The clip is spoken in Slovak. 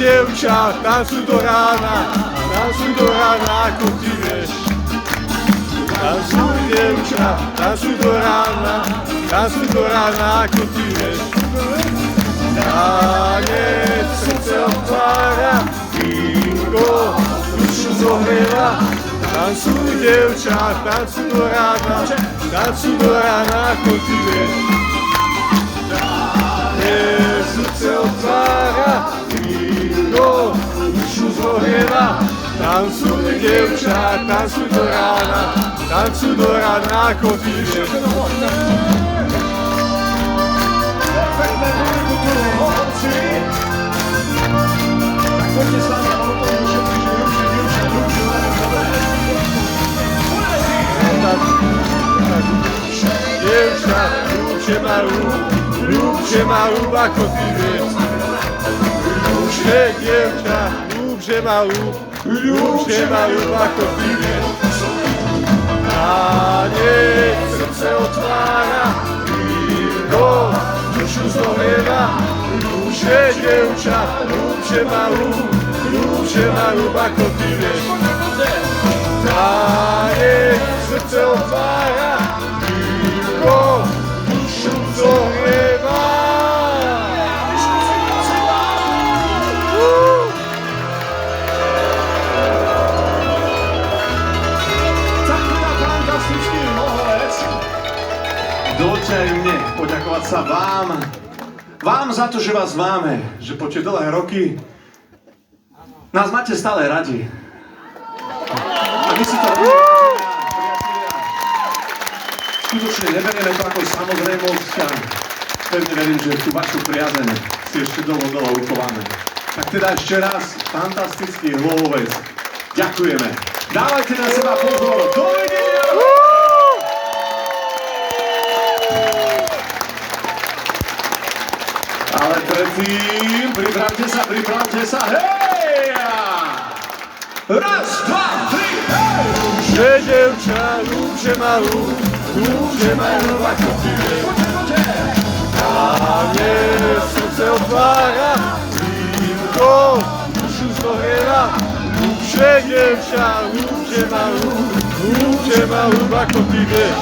dievča, tancuj do rána ako ty vieš. Tancuj dievča, tancuj do rána ako ty vieš. Tanec srdce otvára, vínko dušu zohrieva. Tancuj dievča, tancuj do rána ako ty vieš. Tanec srdce otvára, vínko dušu zohrieva. Tancuj dievča, tancuj do rána ako ty vieš. Dievča, ľúbče ma ľúb ako ty vieš. Dievča, ľúbče ma ľúb ako ty vieš. Tanec srdce otvára, vínko dušu zohrieva. Dievča, ľúbče ma ľúb ako ty vieš. Tanec srdce otvára, vínko dušu zohrieva. Dovoľte aj mne poďakovať sa vám za to, že vás máme, že po tie dlhé roky nás máte stále radi. A my si to skutočne neberieme to ako samozrejmosť a pevne verím, že tú vašu priazeň si ešte dlho uchováme. Tak teda ešte raz, fantastický Hlohovec. Ďakujeme. Dávajte na seba pozor. Dovidenia! Ale predtým, pripravte sa, hej! Raz, dva, tri, hej! Dievča, ľúbče ma ľúb ako ty vieš. Tanec srdce otvára, vínko dušu zohrieva. Dievča, ľúbče ma ľúb ako ty vieš.